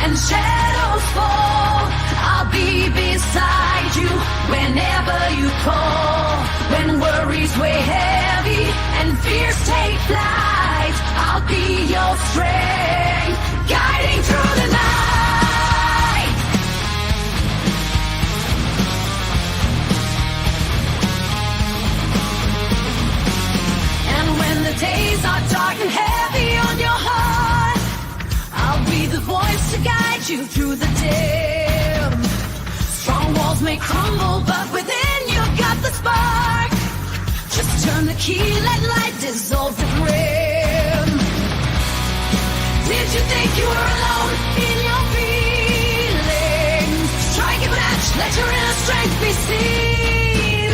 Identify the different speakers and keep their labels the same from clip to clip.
Speaker 1: and shadows fall, I'll be beside you whenever you call. When worries weigh heavy and fears take flight, I'll be your strength, guiding through the night. And when the days are dark and heavy on your heart, I'll be the voice to guide you through the dim. Strong walls may crumble, but within you've got the spark. Just turn the key, let light dissolve the grim. Did you think you were alone in your feelings? Strike a match, let your inner strength be seen.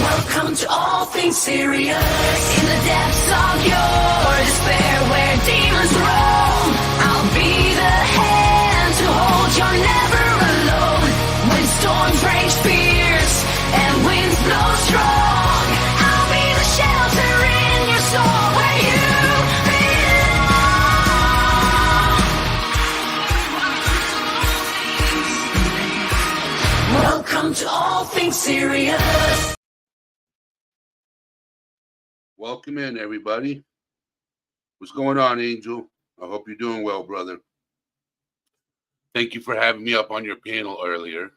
Speaker 1: Welcome to all things serious. In the depths of your despair, where demons roam, I'll be the hand to hold. You're never alone. When storms rage fierce and winds blow strong, I'll be the shelter in your soul where you belong. Welcome to all things serious.
Speaker 2: Welcome in, everybody. What's going on, Angel? I hope you're doing well, brother. Thank you for having me up on your panel earlier.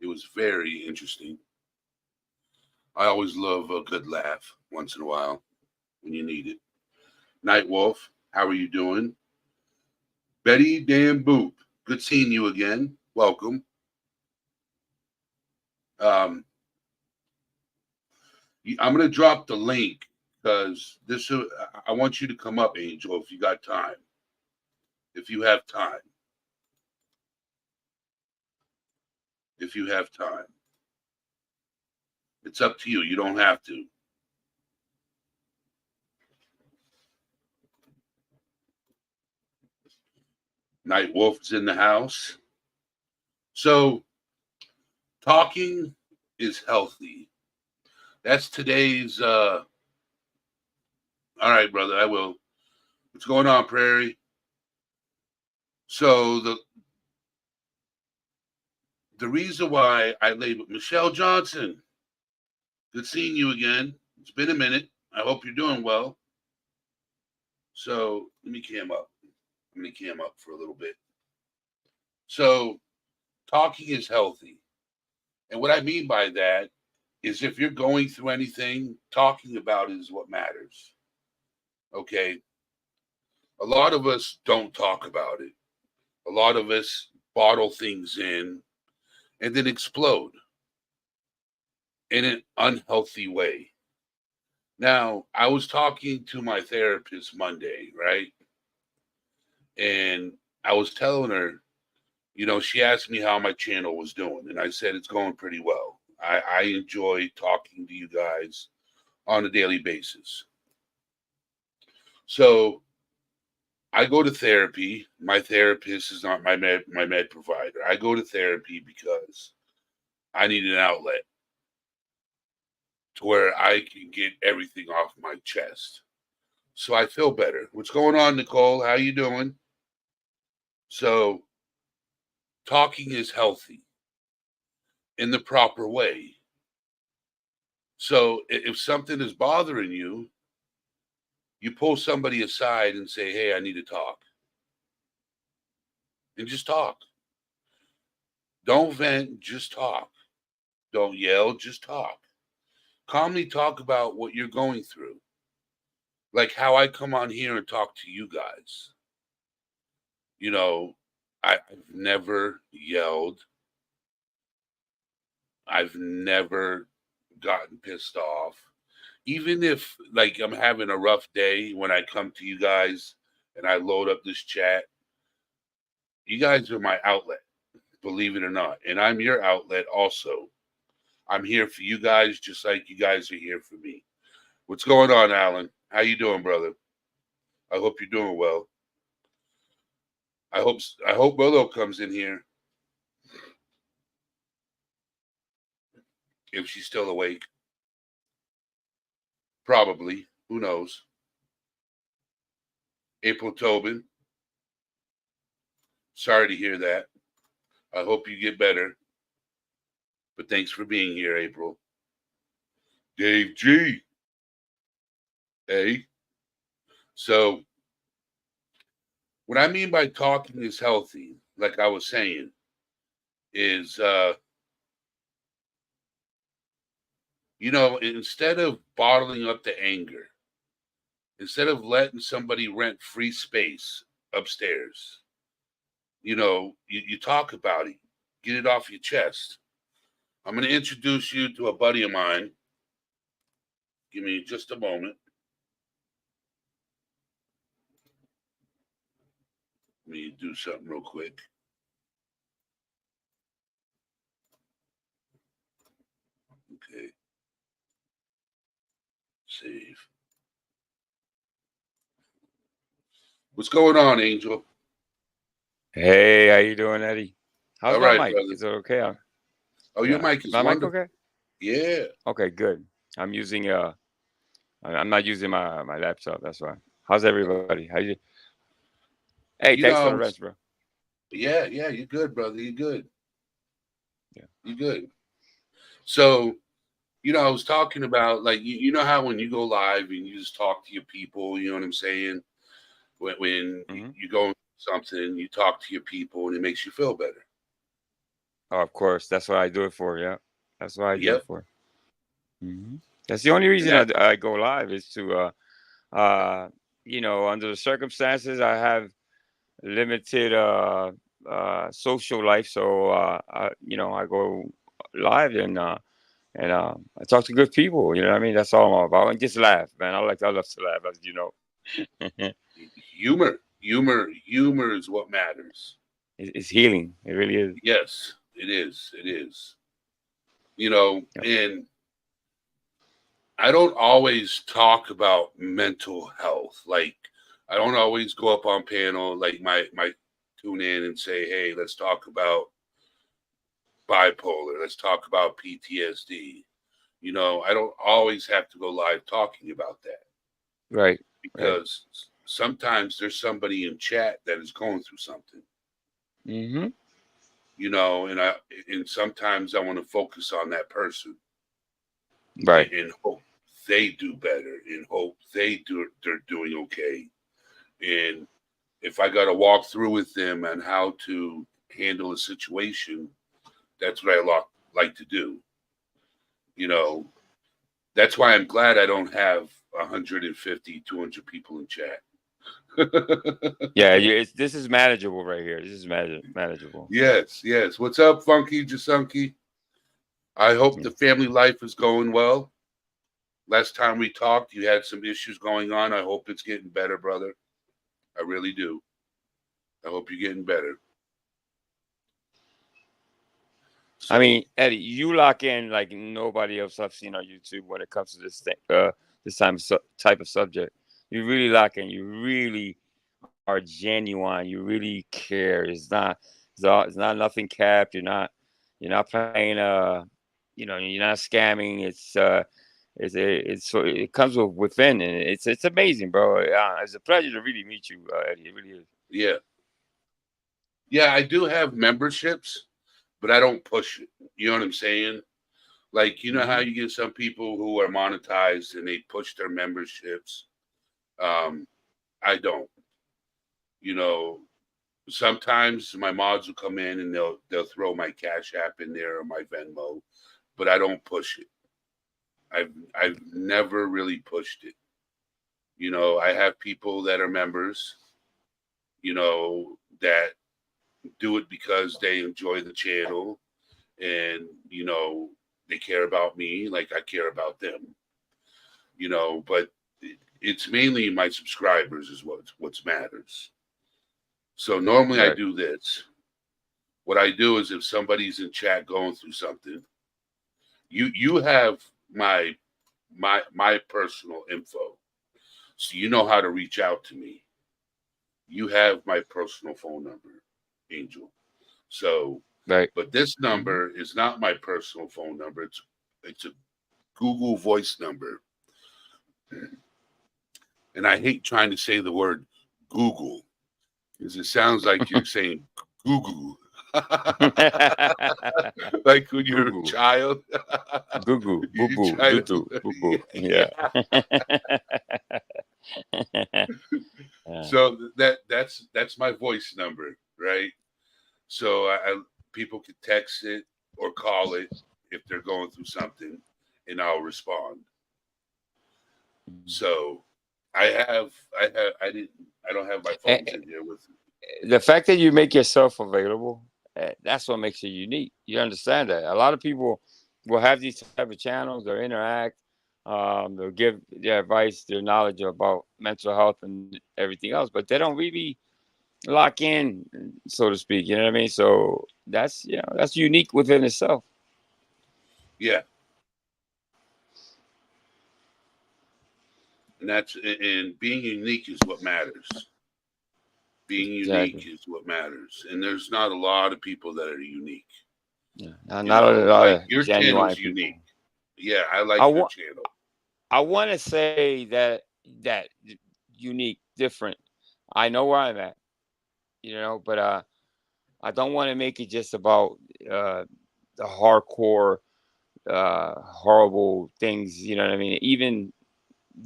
Speaker 2: It was very interesting. I always love a good laugh once in a while when you need it. Night Wolf, how are you doing? Betty Dan Boop, good seeing you again. Welcome. I'm going to drop the link because I want you to come up, Angel, if you got time. If you have time. If you have time. It's up to you. You don't have to. Night Wolf's in the house. So, talking is healthy. That's today's, all right, brother, I will. What's going on, Prairie? So the reason why I labeled Michelle Johnson, good seeing you again. It's been a minute. I hope you're doing well. So let me cam up. I'm going to cam up for a little bit. So talking is healthy. And what I mean by that is if you're going through anything, talking about it is what matters. Okay? A lot of us don't talk about it. A lot of us bottle things in and then explode in an unhealthy way. Now, I was talking to my therapist Monday, right? And I was telling her, you know, she asked me how my channel was doing. And I said, it's going pretty well. I enjoy talking to you guys on a daily basis. So I go to therapy. My therapist is not my med provider. I go to therapy because I need an outlet to where I can get everything off my chest. So I feel better. What's going on, Nicole? How you doing? So talking is healthy in the proper way. So if something is bothering you, you pull somebody aside and say, hey, I need to talk. And just talk. Don't vent, just talk. Don't yell, just talk. Calmly talk about what you're going through. Like how I come on here and talk to you guys. You know, I've never yelled. I've never gotten pissed off. Even if, like, I'm having a rough day when I come to you guys and I load up this chat, you guys are my outlet, believe it or not. And I'm your outlet also. I'm here for you guys just like you guys are here for me. What's going on, Alan? How you doing, brother? I hope you're doing well. I hope Willow comes in here. If she's still awake. Probably. Who knows? April Tobin. Sorry to hear that. I hope you get better. But thanks for being here, April. Dave G. Hey. So, what I mean by talking is healthy, like I was saying, is, instead of bottling up the anger, instead of letting somebody rent free space upstairs, you talk about it, get it off your chest. I'm going to introduce you to a buddy of mine. Give me just a moment. Let me do something real quick. Okay. Save. What's going on, Angel?
Speaker 3: Hey, how you doing, Eddie? How's
Speaker 2: All
Speaker 3: my
Speaker 2: right,
Speaker 3: mic?
Speaker 2: brother.
Speaker 3: Is it okay?
Speaker 2: Oh, your mic is
Speaker 3: my mic
Speaker 2: wonderful.
Speaker 3: okay?
Speaker 2: Yeah.
Speaker 3: Okay, good. I'm using I'm not using my laptop. That's why. How's everybody? How you? Hey,
Speaker 2: You
Speaker 3: thanks for the
Speaker 2: know,
Speaker 3: rest, bro.
Speaker 2: yeah, you're good, brother. You're good.
Speaker 3: Yeah.
Speaker 2: You're good. So, I was talking about, like, you know how when you go live and you just talk to your people, you know what I'm saying? When you go into something, you talk to your people and it makes you feel better.
Speaker 3: Oh, of course. That's what I do it for. Yeah, that's what I do
Speaker 2: Yep.
Speaker 3: it for. That's the only reason
Speaker 2: that,
Speaker 3: I go live is to under the circumstances I have limited social life, so I go live and I talk to good people. You know what I mean? That's all I'm about. And just laugh, man. I love to laugh, as you know.
Speaker 2: humor is what matters.
Speaker 3: It's healing. It really is.
Speaker 2: Yes, it is. It is.
Speaker 3: Yeah.
Speaker 2: And I don't always talk about mental health. Like, I don't always go up on panel, like my tune in and say, hey, let's talk about bipolar. Let's talk about PTSD. I don't always have to go live talking about that,
Speaker 3: Right.
Speaker 2: because sometimes there's somebody in chat that is going through something,
Speaker 3: Mm-hmm.
Speaker 2: and sometimes I want to focus on that person
Speaker 3: Right.
Speaker 2: and hope they do better, and hope they're doing okay. And if I got to walk through with them on how to handle a situation, that's what I like to do. That's why I'm glad I don't have 150, 200 people in chat.
Speaker 3: Yeah. This is manageable right here. This is manageable.
Speaker 2: Yes. What's up, Funky Jasunky? I hope the family life is going well. Last time we talked, you had some issues going on. I hope it's getting better, brother. I really do. I hope you're getting better. So,
Speaker 3: I mean, Eddie, you lock in like nobody else I've seen on YouTube when it comes to this thing, this type of subject. You really lock in. You really are genuine. You really care. It's not nothing capped. You're not playing. You're not scamming. It comes within, and it's amazing, bro. It's a pleasure to really meet you, Eddie. It really is.
Speaker 2: yeah, I do have memberships, but I don't push it. You know what I'm saying? Like, how you get some people who are monetized and they push their memberships. I don't. Sometimes my mods will come in and they'll throw my Cash App in there or my Venmo, but I don't push it. I've never really pushed it. I have people that are members, that do it because they enjoy the channel, and they care about me like I care about them. But it's mainly my subscribers is what matters. So normally I
Speaker 3: Right.
Speaker 2: do this. What I do is, if somebody's in chat going through something, you have my personal info, so you know how to reach out to me. You have my personal phone number, Angel. So,
Speaker 3: Right.
Speaker 2: but this number is not my personal phone number. It's a Google Voice number, and I hate trying to say the word Google, because it sounds like you're saying Goo goo. Like when you're a
Speaker 3: Goo-goo.
Speaker 2: child.
Speaker 3: Goo-goo,
Speaker 2: You
Speaker 3: boo-boo,
Speaker 2: try to,
Speaker 3: doo-doo, boo-boo.
Speaker 2: yeah.
Speaker 3: Yeah.
Speaker 2: So that's my voice number, right? So people can text it or call it if they're going through something, and I'll respond. So I don't have my
Speaker 3: Eh,
Speaker 2: phones in here with me.
Speaker 3: the fact that you make yourself available, that's what makes you unique. You understand that? A lot of people will have these type of channels, they'll interact, they'll give their advice, their knowledge about mental health and everything else, but they don't really lock in, so to speak. You know what I mean? So that's that's unique within itself.
Speaker 2: Yeah, and being unique is what matters. Being unique
Speaker 3: Exactly.
Speaker 2: is what matters, and there's not a lot of people that are unique.
Speaker 3: Yeah.
Speaker 2: You
Speaker 3: Not a
Speaker 2: know,
Speaker 3: lot
Speaker 2: like
Speaker 3: of
Speaker 2: your
Speaker 3: genuine
Speaker 2: channel's
Speaker 3: people.
Speaker 2: unique. Yeah, I
Speaker 3: I
Speaker 2: like your
Speaker 3: want
Speaker 2: channel.
Speaker 3: I want to say that unique, different. I know where I'm at, but I don't want to make it just about uh, the hardcore, horrible things. You know what I mean? Even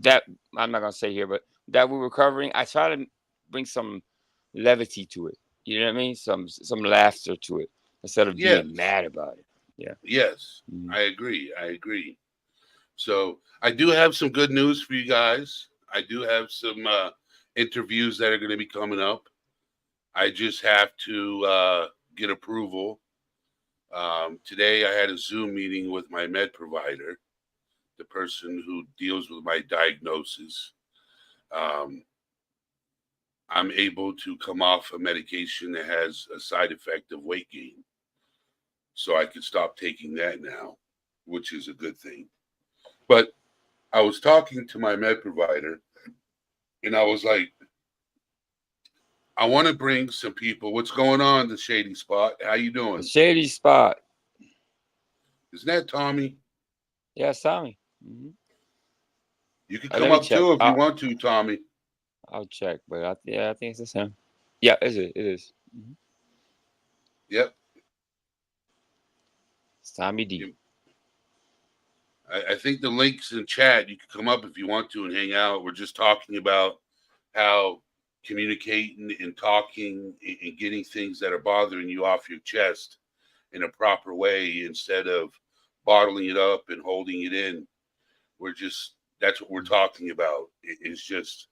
Speaker 3: that I'm not gonna say here, but that we were covering, I try to bring some levity to it. You know what I mean? Some laughter to it instead of being
Speaker 2: Yes,
Speaker 3: mad about it. Yeah.
Speaker 2: yes,
Speaker 3: Mhm.
Speaker 2: I agree. I agree. So I do have some good news for you guys. I do have some interviews that are going to be coming up. I just have to get approval. Today I had a Zoom meeting with my med provider, the person who deals with my diagnosis. Um, I'm able to come off a medication that has a side effect of weight gain. So I can stop taking that now, which is a good thing. But I was talking to my med provider and I was like, I want to bring some people. What's going on, the shady spot? How you
Speaker 3: The
Speaker 2: doing?
Speaker 3: shady spot.
Speaker 2: Isn't that Tommy?
Speaker 3: Yeah, Tommy.
Speaker 2: You can
Speaker 3: Let
Speaker 2: come
Speaker 3: me
Speaker 2: up
Speaker 3: check.
Speaker 2: too if you want to, Tommy.
Speaker 3: I'll check, but I think it's the same. Yeah, it is.
Speaker 2: Yep.
Speaker 3: It's Tommy D.
Speaker 2: You- I think the link's in chat. You can come up if you want to and hang out. We're just talking about how communicating and talking and getting things that are bothering you off your chest in a proper way instead of bottling it up and holding it in. That's what we're talking about. It's just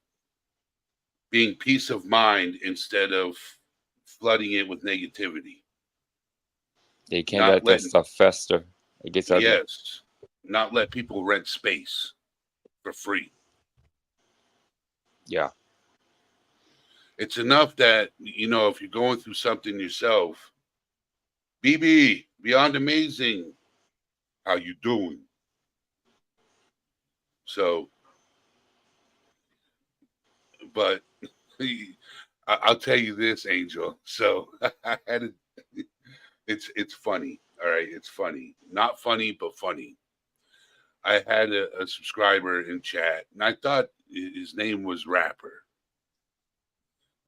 Speaker 2: being peace of mind instead of flooding it with negativity.
Speaker 3: They can't
Speaker 2: Not
Speaker 3: let that
Speaker 2: letting,
Speaker 3: stuff fester. It gets ugly.
Speaker 2: yes, not let people rent space for free.
Speaker 3: Yeah.
Speaker 2: It's enough that, if you're going through something yourself, BB, beyond amazing, how you doing? So, but I'll tell you this, Angel. So I had a, it's funny. All right, it's funny. Not funny, but funny. I had a subscriber in chat, and I thought his name was Rapper.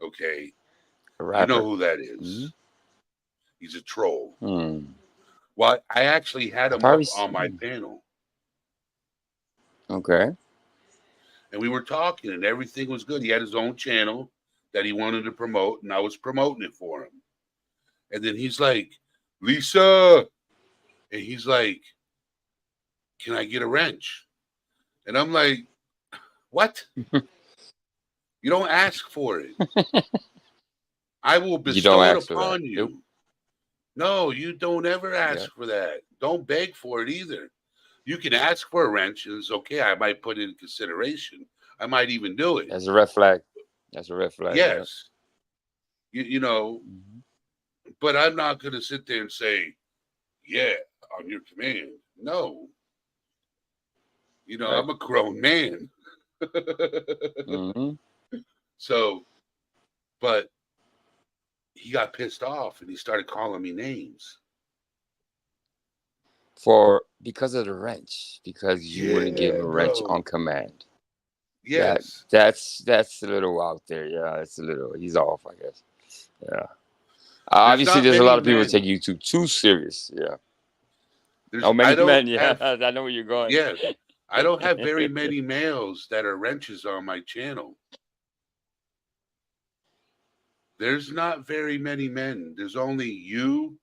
Speaker 2: Okay,
Speaker 3: A
Speaker 2: you know
Speaker 3: rapper.
Speaker 2: who that
Speaker 3: Hmm.
Speaker 2: is? He's a troll.
Speaker 3: Hmm.
Speaker 2: Well, I actually had
Speaker 3: I
Speaker 2: him
Speaker 3: probably.
Speaker 2: up on my panel,
Speaker 3: Okay.
Speaker 2: and we were talking, and everything was good. He had his own channel that he wanted to promote, and I was promoting it for him. And then he's like, Lisa, and he's like, can I get a wrench? And I'm like, what? You don't ask for it. I will
Speaker 3: You don't
Speaker 2: bestow it
Speaker 3: ask for that.
Speaker 2: upon
Speaker 3: Nope.
Speaker 2: you. No, you don't ever
Speaker 3: Yeah.
Speaker 2: ask for that. Don't beg for it either. You can ask for a wrench, and it's okay. I might put it in consideration. I might even do it.
Speaker 3: That's a red flag. That's a red flag. Yeah.
Speaker 2: Yes. You know,
Speaker 3: Hmm.
Speaker 2: but I'm not going to sit there and say, yeah, on your command. No.
Speaker 3: Right.
Speaker 2: I'm a grown man.
Speaker 3: Hmm.
Speaker 2: So, but he got pissed off and he started calling me names.
Speaker 3: Because of the wrench, because you wouldn't give him
Speaker 2: Yeah,
Speaker 3: a wrench
Speaker 2: bro.
Speaker 3: on command. That
Speaker 2: Yes.
Speaker 3: that's a little out there. Yeah, it's a little. He's off, I guess. Yeah. Obviously,
Speaker 2: not
Speaker 3: there's a
Speaker 2: many
Speaker 3: lot of people who
Speaker 2: men.
Speaker 3: take YouTube too serious. Yeah.
Speaker 2: There's
Speaker 3: Oh,
Speaker 2: I
Speaker 3: many
Speaker 2: don't
Speaker 3: men. Yeah,
Speaker 2: have
Speaker 3: I know where you're going.
Speaker 2: yeah, I don't have very many males that are wrenches on my channel. There's not very many men. There's only you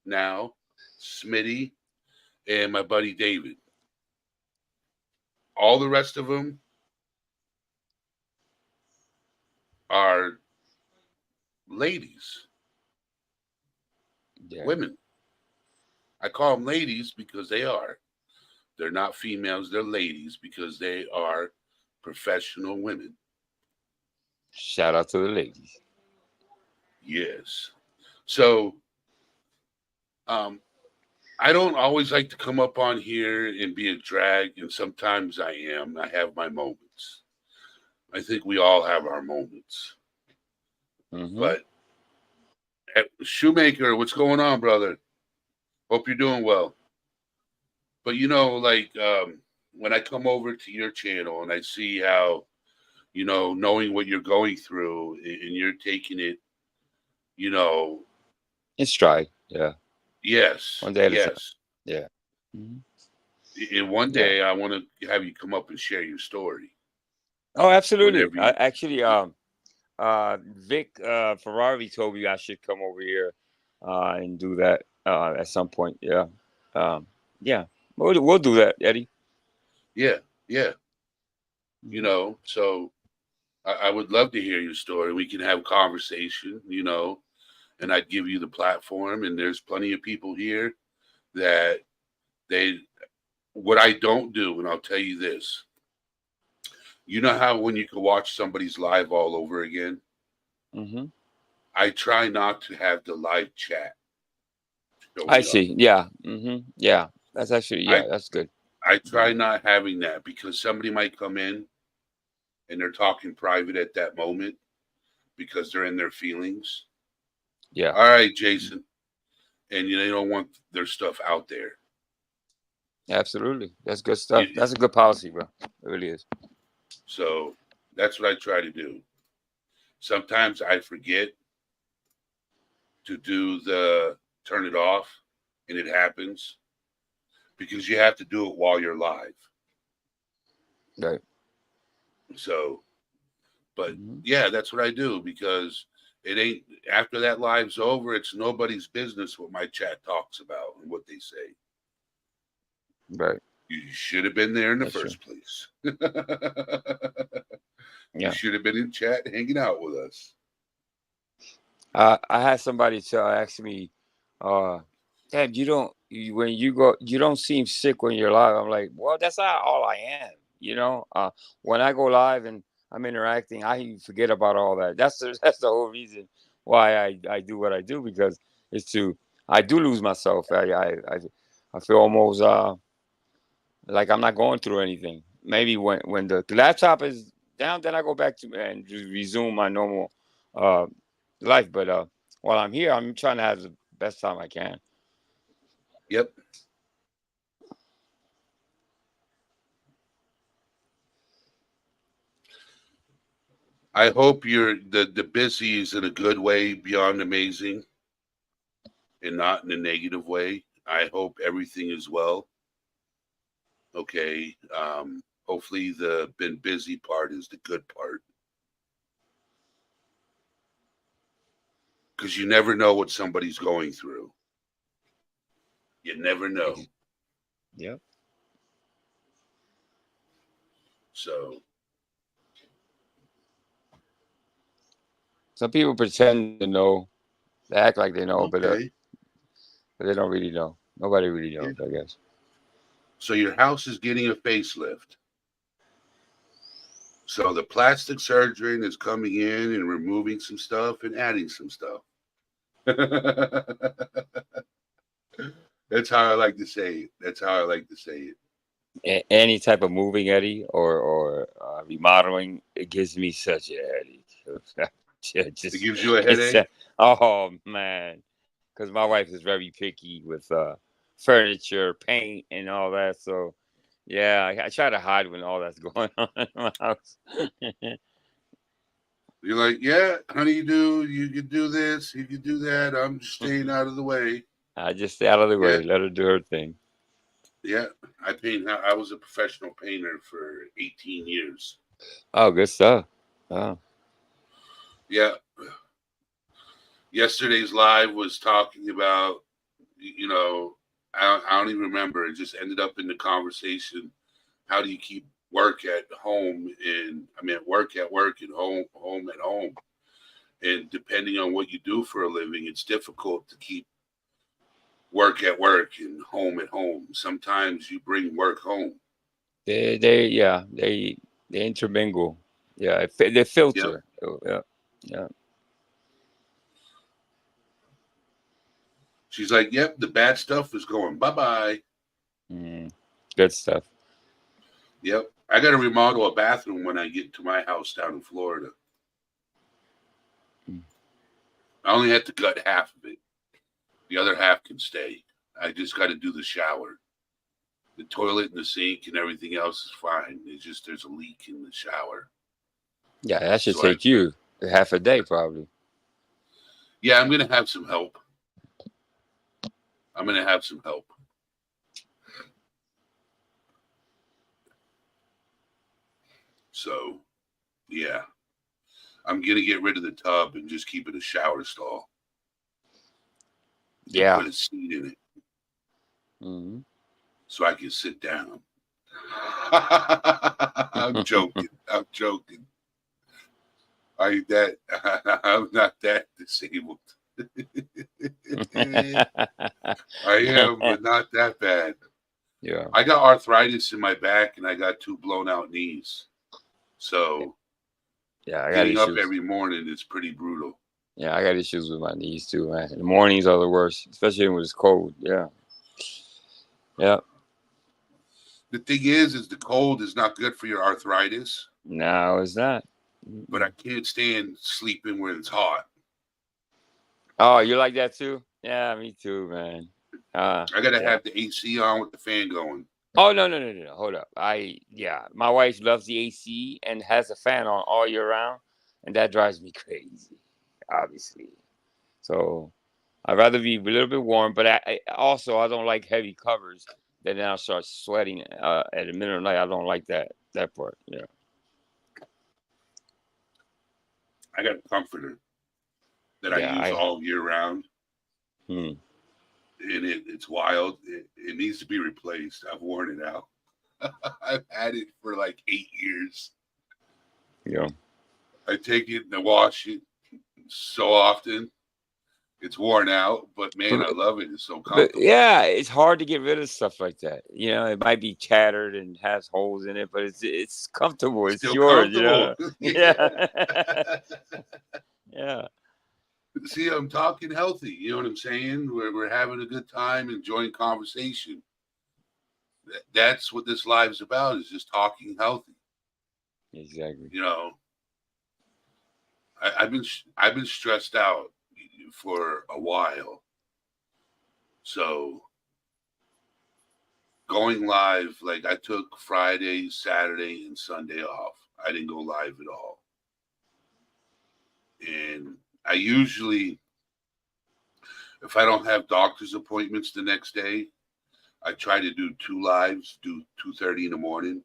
Speaker 2: now, Smitty, and my buddy David. All the rest of them are ladies,
Speaker 3: Yeah.
Speaker 2: women. I call them ladies because they are. They're not females, they're ladies because they are professional women.
Speaker 3: Shout out to the ladies.
Speaker 2: Yes. So, um, I don't always like to come up on here and be a drag, and sometimes I am. I have my moments. I think we all have our moments.
Speaker 3: Mm-hmm.
Speaker 2: But Shoemaker, what's going on, brother? Hope you're doing well. But like when I come over to your channel and I see how, knowing what you're going through and you're taking it, you know,
Speaker 3: In stride. Yeah.
Speaker 2: yes,
Speaker 3: One day at a time.
Speaker 2: yes.
Speaker 3: Yeah. Hmm.
Speaker 2: And one
Speaker 3: Yeah.
Speaker 2: day I want to have you come up and share your story
Speaker 3: Oh, absolutely.
Speaker 2: whenever you.
Speaker 3: Vic Ferrari told me I should come over here and do that at some point. Yeah. Um, yeah. We'll do that, Eddie.
Speaker 2: Yeah, yeah.
Speaker 3: Mhm.
Speaker 2: So I would love to hear your story. We can have a conversation, and I'd give you the platform. And there's plenty of people here that they, what I don't do, and I'll tell you this. You know how when you can watch somebody's live all over again?
Speaker 3: Mm-hmm.
Speaker 2: I try not to have the live chat
Speaker 3: I
Speaker 2: showing up.
Speaker 3: see. Yeah. Mm-hmm. Yeah. That's actually,
Speaker 2: I
Speaker 3: yeah, that's good.
Speaker 2: I try
Speaker 3: Mhm.
Speaker 2: not having that because somebody might come in and they're talking private at that moment because they're in their feelings.
Speaker 3: Yeah.
Speaker 2: All right, Jason, and they don't want their stuff out there.
Speaker 3: Absolutely. That's good stuff.
Speaker 2: You,
Speaker 3: That's a good policy, bro. It really is.
Speaker 2: so that's what I try to do. Sometimes I forget to do the turn it off, and it happens because you have to do it while you're live.
Speaker 3: Right.
Speaker 2: So, but
Speaker 3: Mm-hmm.
Speaker 2: yeah, that's what I do because it ain't after that live's over, it's nobody's business what my chat talks about and what they say.
Speaker 3: Right.
Speaker 2: You should have been there in the
Speaker 3: That's true.
Speaker 2: first place. You
Speaker 3: Yeah.
Speaker 2: should have been in chat hanging out with us.
Speaker 3: I had somebody ask me, uh, Dad, when you go, you don't seem sick when you're live. I'm like, well, that's not all I am. When I go live and I'm interacting, I forget about all that. That's the whole reason why I do what I do because it's to I do lose myself. I feel almost like I'm not going through anything. Maybe when the laptop is down, then I go back to and just resume my normal uh, life. But while I'm here, I'm trying to have the best time I can.
Speaker 2: Yep. I hope the busy is in a good way beyond amazing and not in a negative way. I hope everything is well. Okay. Hopefully the been busy part is the good part. Because you never know what somebody's going through. You never know.
Speaker 3: Yep.
Speaker 2: So
Speaker 3: Some people pretend to know, they act like they know,
Speaker 2: okay.
Speaker 3: but they don't really know. Nobody really
Speaker 2: Yeah.
Speaker 3: knows, I guess.
Speaker 2: So your house is getting a facelift. So the plastic surgeon is coming in and removing some stuff and adding some stuff. That's how I like to say it. That's how I like to say it.
Speaker 3: Any type of moving, Eddie, or remodeling, it gives me such a headache.
Speaker 2: It
Speaker 3: Just
Speaker 2: gives you a
Speaker 3: it's
Speaker 2: headache.
Speaker 3: oh man, because my wife is very picky with furniture, paint, and all that. So yeah, I try to hide when all that's going on in my house.
Speaker 2: You're like, yeah, honey, you can do this, you can do that. I'm just staying out of the way.
Speaker 3: I just stay out of the
Speaker 2: Yeah,
Speaker 3: way. Let her do her thing.
Speaker 2: yeah. I paint. I was a professional painter for 18 years.
Speaker 3: Oh, good stuff. Oh,
Speaker 2: Yeah. Yesterday's live was talking about, you know, I don't even remember. It just ended up in the conversation. How do you keep work at home and work at work and home at home? And depending on what you do for a living, it's difficult to keep work at work and home at home. Sometimes you bring work home.
Speaker 3: yeah, they intermingle. Yeah, they
Speaker 2: Yep.
Speaker 3: filter. Oh, yeah, yeah.
Speaker 2: She's like, yep, the bad stuff is going bye bye.
Speaker 3: Mm, good stuff.
Speaker 2: Yep. I got to remodel a bathroom when I get to my house down in Florida.
Speaker 3: Mm.
Speaker 2: I only had to gut half of it. The other half can stay. I just got to do the shower. The toilet and the sink and everything else is fine. It's just there's a leak in the shower.
Speaker 3: Yeah, that should
Speaker 2: So
Speaker 3: take you half a day probably.
Speaker 2: yeah, I'm gonna have some help. I'm gonna have some help. So yeah, I'm gonna get rid of the tub and just keep it a shower stall and
Speaker 3: Yeah.
Speaker 2: put a seat in it
Speaker 3: Mm-hmm.
Speaker 2: so I can sit down. I'm joking. I'm joking. I'm not that disabled. I am, but not that bad.
Speaker 3: Yeah.
Speaker 2: I got arthritis in my back and I got 2 blown out knees. So
Speaker 3: Yeah, I got
Speaker 2: getting up
Speaker 3: issues.
Speaker 2: every morning is pretty brutal.
Speaker 3: Yeah, I got issues with my knees too, man. The mornings are the worst, especially when it's cold. Yeah. Yeah.
Speaker 2: The thing is the cold is not good for your arthritis,
Speaker 3: No, it's not.
Speaker 2: but I
Speaker 3: Mm-mm.
Speaker 2: can't stand sleeping when it's hot.
Speaker 3: Oh, you like that too? Yeah, me too, man.
Speaker 2: I gotta
Speaker 3: Yeah.
Speaker 2: have the AC on with the fan going.
Speaker 3: Oh no. Hold up. My wife loves the AC and has a fan on all year round, and that drives me crazy, obviously. So I'd rather be a little bit warm, but I don't like heavy covers. Then I'll start sweating at the middle of the night. I don't like that part. Yeah.
Speaker 2: I got a comforter that I
Speaker 3: Yeah.
Speaker 2: use all year round,
Speaker 3: Hmm.
Speaker 2: and it's wild. It needs to be replaced. I've worn it out. I've had it for like 8 years.
Speaker 3: Yeah.
Speaker 2: I take it and I wash it so often. It's worn out, but man, I
Speaker 3: But,
Speaker 2: love it. It's so
Speaker 3: but
Speaker 2: comfortable.
Speaker 3: yeah, it's hard to get rid of stuff like that. You know, it might be tattered and has holes in it, but it's comfortable. It's
Speaker 2: Still
Speaker 3: yours. You
Speaker 2: comfortable.
Speaker 3: know.
Speaker 2: Yeah.
Speaker 3: Yeah. Yeah.
Speaker 2: See, I'm talking healthy. You know what I'm saying? We're having a good time, enjoying conversation. That's what this live's about, is just talking healthy.
Speaker 3: Exactly.
Speaker 2: You know, I've been stressed out for a while. So going live, like I took Friday, Saturday, and Sunday off. I didn't go live at all. And I usually, if I don't have doctor's appointments the next day, I try to do 2 lives, do 2:30 in the morning.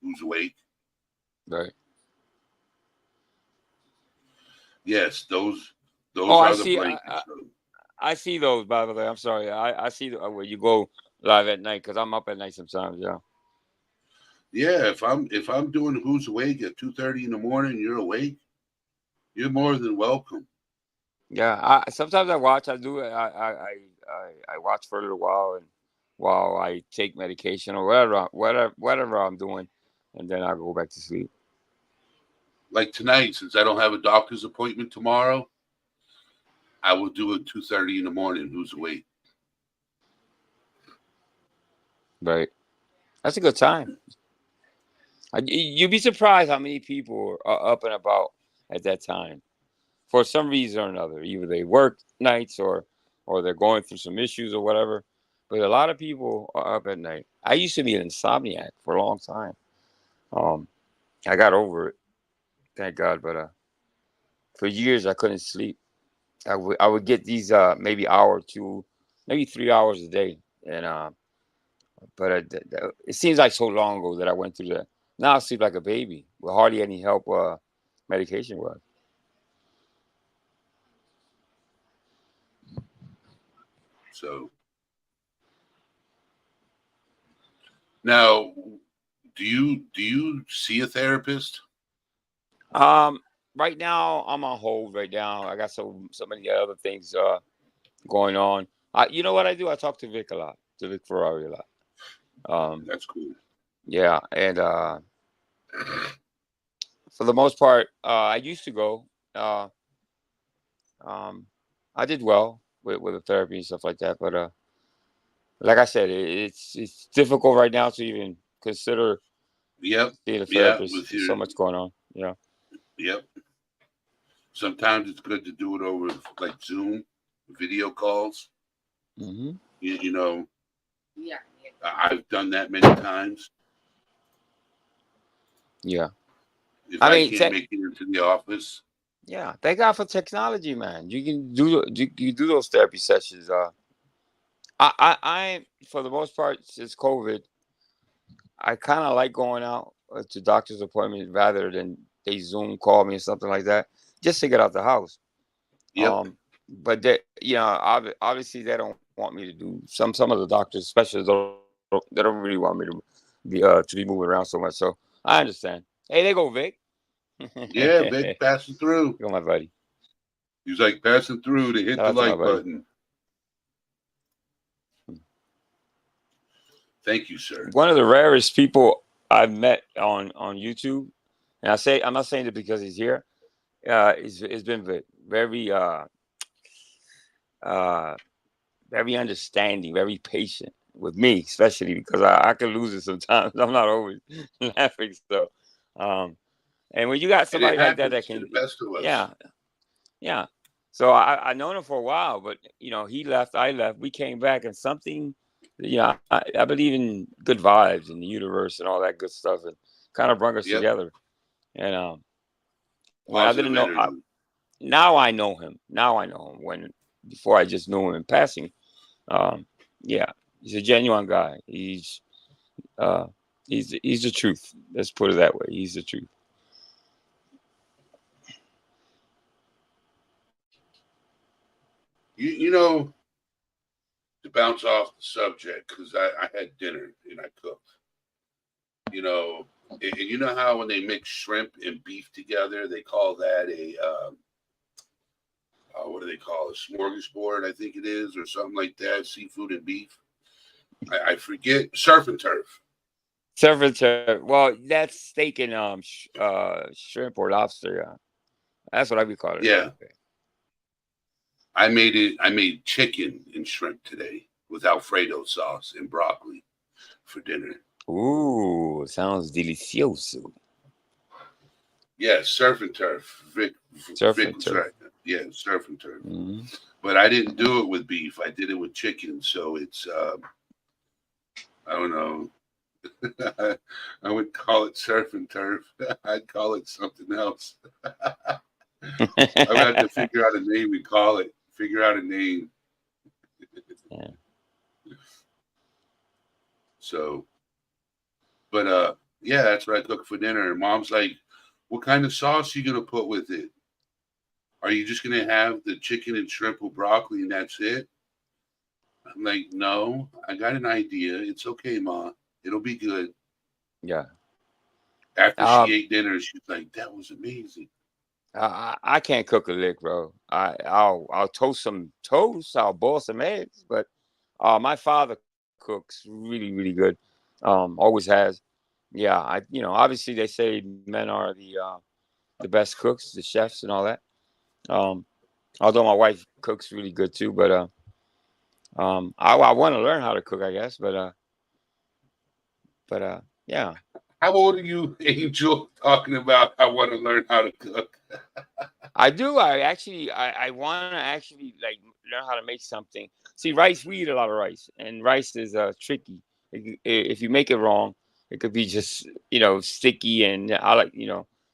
Speaker 2: Who's awake?
Speaker 3: Right.
Speaker 2: Yes,
Speaker 3: Oh,
Speaker 2: those
Speaker 3: I
Speaker 2: are the
Speaker 3: see.
Speaker 2: blankets.
Speaker 3: I see those. By the way, I'm sorry. I see where you go live at night because I'm up at night sometimes. Yeah.
Speaker 2: Yeah, if I'm doing who's awake at 2:30 in the morning, you're awake. You're more than welcome.
Speaker 3: Yeah. Sometimes I watch. I do. I watch for a little while and while I take medication or whatever I'm doing, and then I go back to sleep.
Speaker 2: Like tonight, since I don't have a doctor's appointment tomorrow, I will do it 2:30 in the morning. Who's awake?
Speaker 3: Right. That's a good time. You'd be surprised how many people are up and about at that time for some reason or another. Either they work nights or they're going through some issues or whatever. But a lot of people are up at night. I used to be an insomniac for a long time. Um, I got over it, thank God. But For years, I couldn't sleep. I would get these maybe hour or two, maybe 3 hours a day, and but it seems like so long ago that I went through that. Now I sleep like a baby with hardly any help. Medication was.
Speaker 2: So now, do you see a therapist?
Speaker 3: Um, right now I'm on hold. Right now, I got so many other things going on. You know what I do? I talk to Vic a lot, to Vic Ferrari a lot.
Speaker 2: That's cool.
Speaker 3: Yeah, and for the most part, I used to go. Uh, um, I did well with the therapy and stuff like that, but like I said, it's difficult right now to even consider
Speaker 2: Yep.
Speaker 3: being a
Speaker 2: Yeah.
Speaker 3: therapist.
Speaker 2: With
Speaker 3: There's
Speaker 2: your
Speaker 3: so much going on. Yeah.
Speaker 2: yep. Sometimes it's good to do it over like Zoom video calls.
Speaker 3: Hmm.
Speaker 2: You know, I've done that many times.
Speaker 3: Yeah.
Speaker 2: If
Speaker 3: I
Speaker 2: I
Speaker 3: mean,
Speaker 2: can't make it into the office,
Speaker 3: yeah. Thank God for technology, man. You can you do those therapy sessions. I for the most part since COVID, I kind of like going out to doctor's appointments rather than they Zoom call me or something like that, just to get out the house.
Speaker 2: yep.
Speaker 3: But they, obviously they don't want me to do some of the doctors, especially they don't really want me to be moving around so much. So I understand. Hey, there go Vic.
Speaker 2: Yeah, Vic passing through.
Speaker 3: Go my buddy.
Speaker 2: He's like passing through to hit
Speaker 3: Shout
Speaker 2: the
Speaker 3: out to my
Speaker 2: like
Speaker 3: buddy.
Speaker 2: button. Thank you, sir.
Speaker 3: One of the rarest people I've met on YouTube, and I'm not saying it because he's here. It's been very uh very understanding, very patient with me, especially because I can lose it sometimes. I'm not always laughing. So, um, and when you got
Speaker 2: And it
Speaker 3: somebody like that
Speaker 2: happens
Speaker 3: that
Speaker 2: to the
Speaker 3: can,
Speaker 2: best of us.
Speaker 3: yeah, yeah. So I known him for a while, but he left, I left, we came back, and something, I believe in good vibes in the universe and all that good stuff, and kind of brought us
Speaker 2: Yep.
Speaker 3: together. And when I didn't
Speaker 2: Positive
Speaker 3: know,
Speaker 2: energy.
Speaker 3: now I know him. Now I know him. When before I just knew him in passing. Um, yeah, he's a genuine guy. Uh, he's the truth. Let's put it that way. He's the truth.
Speaker 2: You know, to bounce off the subject, because I had dinner and I cooked. You know, and you know how when they mix shrimp and beef together, they call that a what do they call it? Smorgasbord, I think it is, or something like that. Seafood and beef. I forget. Surf and turf.
Speaker 3: Servitor. Well, that's steak and shrimp or lobster. Yeah, that's what I be calling it.
Speaker 2: Yeah, I made it. I made chicken and shrimp today with Alfredo sauce and broccoli for dinner.
Speaker 3: Ooh, sounds delicioso.
Speaker 2: Yeah, surf and turf. Vic was
Speaker 3: Servitor.
Speaker 2: right. Yeah, surf and turf.
Speaker 3: Mm-hmm.
Speaker 2: But I didn't do it with beef. I did it with chicken. So it's I don't know. I would call it surf and turf. I'd call it something else. I would have to figure out a name and call it. Figure out a name.
Speaker 3: Yeah.
Speaker 2: So, but yeah, that's what I cook for dinner. And mom's like, "What kind of sauce you gonna put with it? Are you just gonna have the chicken and shrimp with broccoli and that's it?" I'm like, "No, I got an idea. It's okay, ma. It'll be good."
Speaker 3: Yeah.
Speaker 2: After she
Speaker 3: Um,
Speaker 2: ate dinner, she's like, "That was amazing."
Speaker 3: I can't cook a lick, bro. I'll toast some toast. I'll boil some eggs, but my father cooks really really good. Always has. Yeah, obviously they say men are the best cooks, the chefs and all that. Um, although my wife cooks really good too, but I want to learn how to cook, I guess. But yeah,
Speaker 2: How old are you, Angel? Talking about I want to learn how to cook.
Speaker 3: I do. I want to actually like learn how to make something. See, rice, we eat a lot of rice, and rice is tricky. If you make it wrong, it could be just sticky, and I like.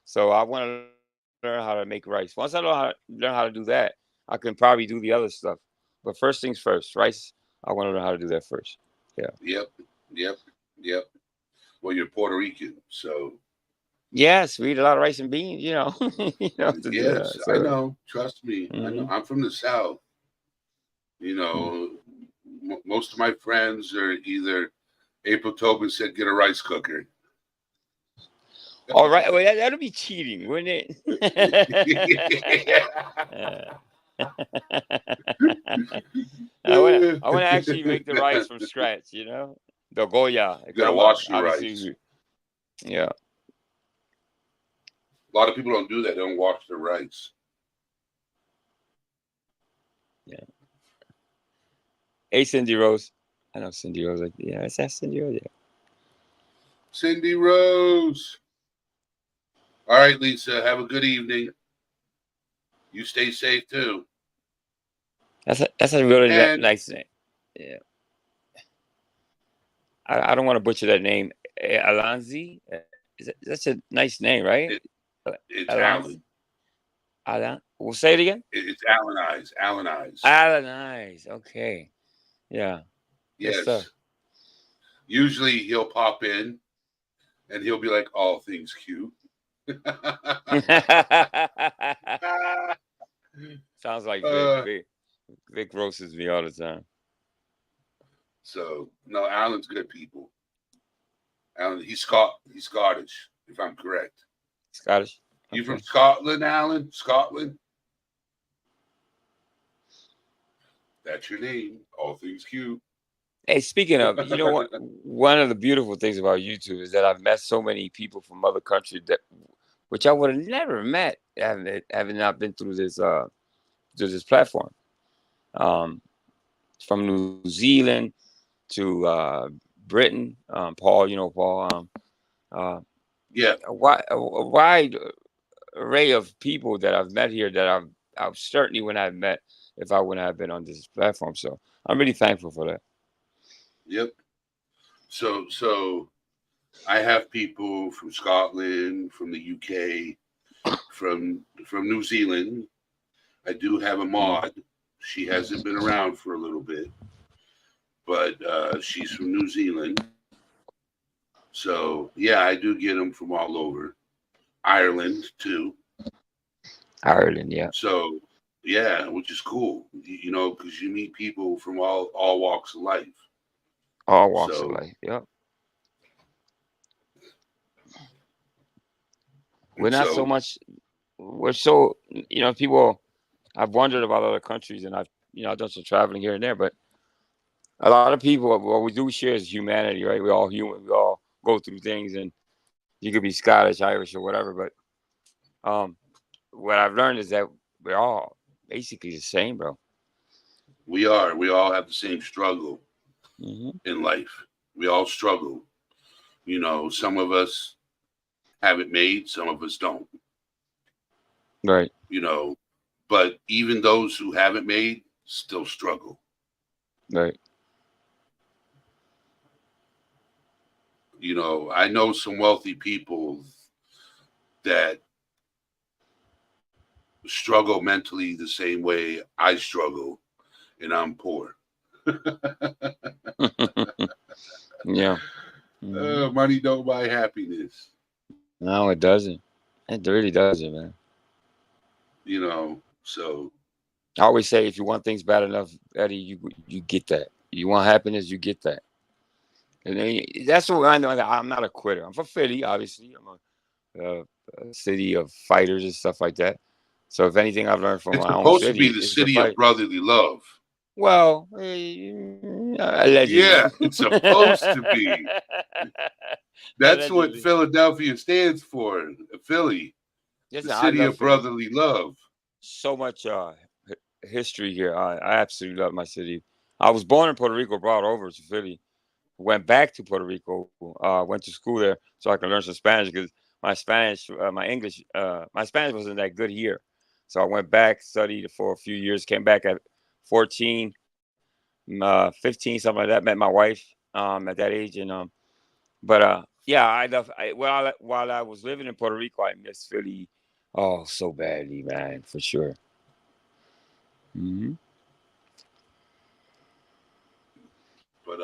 Speaker 3: So I want to learn how to make rice. learn how to make rice. Once I learn how to do that, I can probably do the other stuff. But first things first, rice. I want to learn how to do that first. Yeah.
Speaker 2: Yep. Well, you're Puerto Rican, so
Speaker 3: Yes, we eat a lot of rice and beans. You know, you know to do that.
Speaker 2: yes, I
Speaker 3: So.
Speaker 2: know. Trust me, I know.
Speaker 3: Mhm.
Speaker 2: I'm from the South. You
Speaker 3: Mm.
Speaker 2: know, most of my friends are either April Tobin said, "Get a rice cooker."
Speaker 3: All right. Well, that'll be cheating, wouldn't it? I want to actually make the rice from scratch. You know, the Goya,
Speaker 2: You gotta
Speaker 3: grandma.
Speaker 2: wash your rice.
Speaker 3: Obviously, yeah.
Speaker 2: A lot of people don't do that. They don't wash their rice.
Speaker 3: Yeah. Hey, Cindy Rose. I know Cindy Rose. Like, yeah, it's that Cindy Rose. Yeah.
Speaker 2: Cindy Rose. All right, Lisa. Have a good evening. You stay safe too.
Speaker 3: That's a really
Speaker 2: And
Speaker 3: nice name. Yeah. I don't want to butcher that name. Alonzi. That's a nice name, right?
Speaker 2: it, it's
Speaker 3: Alonzi.
Speaker 2: Alan.
Speaker 3: Alan. We'll say it again.
Speaker 2: It's Alan Eyes. Alan Eyes.
Speaker 3: Alan Eyes. Okay. Yeah. Good stuff.
Speaker 2: Yes. Usually he'll pop in and he'll be like, "All things cute."
Speaker 3: Sounds like Vic. Vic roasts me all the time.
Speaker 2: So no, Alan's good people. Alan, he's Scottish, if I'm correct.
Speaker 3: Scottish.
Speaker 2: You
Speaker 3: Okay.
Speaker 2: from Scotland, Alan? Scotland? That's your name. All things cute.
Speaker 3: Hey, speaking of, you know what? One of the beautiful things about YouTube is that I've met so many people from other countries which I would have never met having not been through this platform. Um, from New Zealand to Britain, Paul. You know Paul.
Speaker 2: Yeah.
Speaker 3: A wide array of people that I've met here that I certainly wouldn't have met if I wouldn't have been on this platform. So I'm really thankful for that.
Speaker 2: Yep. So I have people from Scotland, from the UK, from New Zealand. I do have a mod. She hasn't been around for a little bit, but she's from New Zealand. So yeah, I do get them from all over. Ireland too.
Speaker 3: Ireland, yeah.
Speaker 2: So yeah, which is cool. You know, because you meet people from all walks of life.
Speaker 3: All walks of
Speaker 2: So
Speaker 3: life. Yep. We're not so much. We're so people. I've wondered about other countries, and I've done some traveling here and there, but a lot of people, what we do share is humanity, right? We're all human. We all go through things, and you could be Scottish, Irish, or whatever. But what I've learned is that we're all basically the same, bro.
Speaker 2: we are. We all have the same struggle in life. We all struggle. You know, some of us have it made, some of us don't.
Speaker 3: Right.
Speaker 2: You know, but even those who haven't made still struggle.
Speaker 3: Right.
Speaker 2: You know, I know some wealthy people that struggle mentally the same way I struggle, and I'm poor.
Speaker 3: Yeah.
Speaker 2: Money don't buy happiness.
Speaker 3: No, it doesn't. It really doesn't, man.
Speaker 2: You know, so
Speaker 3: I always say, if you want things bad enough, Eddie, you get that. You want happiness, you get that. And then, that's what I know. That I'm not a quitter. I'm from Philly, obviously. I'm a city of fighters and stuff like that. So if anything I've learned from
Speaker 2: it's
Speaker 3: my own
Speaker 2: supposed to
Speaker 3: city
Speaker 2: be the
Speaker 3: is to
Speaker 2: city of
Speaker 3: fight.
Speaker 2: brotherly love.
Speaker 3: Well, allegedly.
Speaker 2: Yeah, it's supposed to be. That's what
Speaker 3: Allegedly.
Speaker 2: Philadelphia stands for. Philly,
Speaker 3: Listen,
Speaker 2: the
Speaker 3: I
Speaker 2: city
Speaker 3: love
Speaker 2: of
Speaker 3: Philly.
Speaker 2: brotherly love.
Speaker 3: So much history here. I absolutely love my city. I was born in Puerto Rico, brought over to Philly, went back to Puerto Rico, went to school there so I could learn some Spanish, because my Spanish wasn't that good here. So I went back, studied for a few years, came back at 14, 15, something like that. Met my wife at that age, and yeah, while I was living in Puerto Rico, I missed Philly Oh, so badly, man, for sure. Hmm.
Speaker 2: But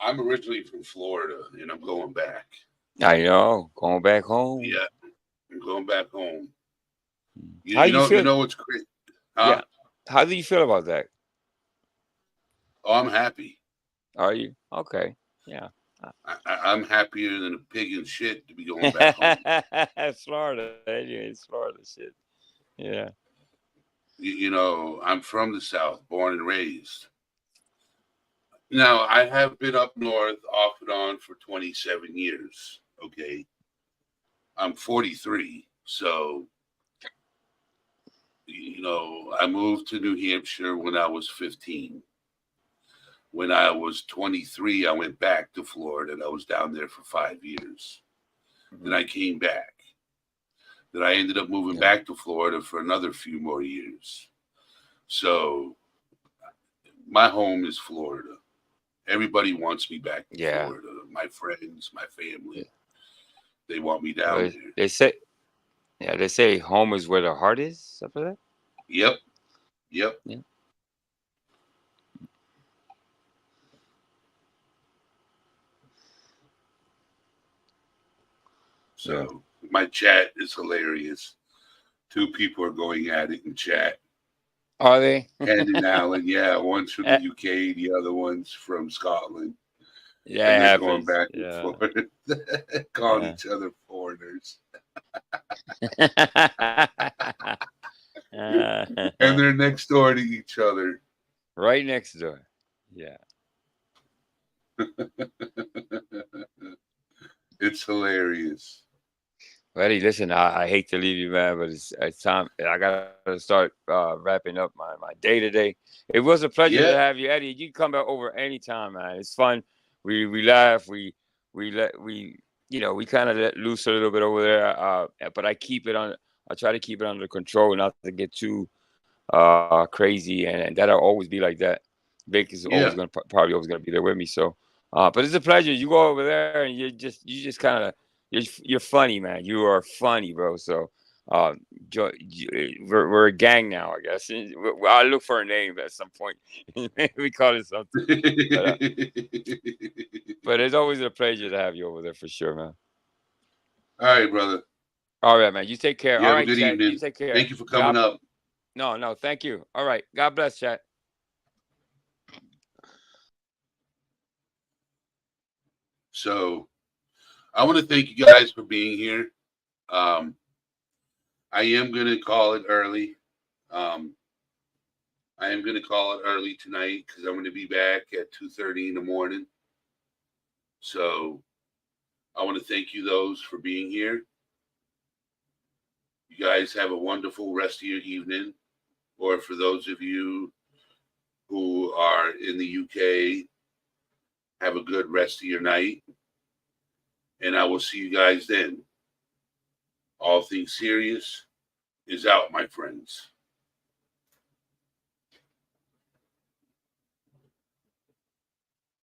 Speaker 2: I'm originally from Florida, and I'm going back.
Speaker 3: I know. Going back home.
Speaker 2: Yeah, I'm going back home.
Speaker 3: How do you
Speaker 2: You
Speaker 3: feel?
Speaker 2: know what's great, huh?
Speaker 3: Yeah. How do you feel about that?
Speaker 2: Oh, I'm happy.
Speaker 3: Are you okay? Yeah.
Speaker 2: I'm happier than a pig in shit to be going back home.
Speaker 3: It's Florida. Anyway, it's Florida shit. Yeah.
Speaker 2: You know, I'm from the South, born and raised. Now, I have been up north off and on for 27 years. Okay. I'm 43. So, I moved to New Hampshire when I was 15. When I was 23, I went back to Florida and I was down there for 5 years. Then I came back. Then I ended up moving
Speaker 3: Yeah.
Speaker 2: back to Florida for another few more years. So, my home is Florida. Everybody wants me back to
Speaker 3: Yeah.
Speaker 2: Florida. My friends, my
Speaker 3: Yeah.
Speaker 2: family, they want me
Speaker 3: Well,
Speaker 2: down there.
Speaker 3: they say, yeah, they say home is where the heart is. Something like that.
Speaker 2: Yep, yep.
Speaker 3: Yeah. Yeah.
Speaker 2: So my chat is hilarious. Two people are going at it in chat.
Speaker 3: Are they?
Speaker 2: Ken and Alan, yeah, one's from the
Speaker 3: Eh,
Speaker 2: UK, the other one's from Scotland,
Speaker 3: yeah,
Speaker 2: and
Speaker 3: it
Speaker 2: they're going
Speaker 3: happens.
Speaker 2: back and
Speaker 3: Yeah.
Speaker 2: forth, calling
Speaker 3: Yeah.
Speaker 2: each other foreigners. And they're next door to each other.
Speaker 3: Right next door. Yeah.
Speaker 2: It's hilarious.
Speaker 3: Buddy, listen, I hate to leave you, man, but it's time. I gotta start wrapping up my day today. It was a pleasure to
Speaker 2: Yeah,
Speaker 3: have you, Eddie. You can come back over anytime, man. It's fun. We laugh. We kind of let loose a little bit over there. But I keep it on. I try to keep it under control, not to get too crazy, and that'll always be like that. Vic is always
Speaker 2: yeah.
Speaker 3: gonna probably always gonna be there with me. So, but it's a pleasure. You go over there and you just kind of you're funny, man. You are funny, bro. So, uh, we're a gang now, I guess. I'll look for a name at some point. We call it something. But uh, but it's always a pleasure to have you over there for sure, man.
Speaker 2: All right, brother.
Speaker 3: All right, man. You take care.
Speaker 2: You
Speaker 3: All
Speaker 2: have a
Speaker 3: right,
Speaker 2: good
Speaker 3: chat. You
Speaker 2: evening.
Speaker 3: take care.
Speaker 2: Thank you for coming
Speaker 3: God.
Speaker 2: up.
Speaker 3: No, no. Thank you. All right. God bless, chat.
Speaker 2: So I want to thank you guys for being here. Um, I am going to call it early. Um, I am going to call it early tonight because I'm going to be back at 2:30 in the morning. So I want to thank you those for being here. You guys have a wonderful rest of your evening. Or for those of you who are in the UK, have a good rest of your night. And I will see you guys then. All things serious is out, my friends.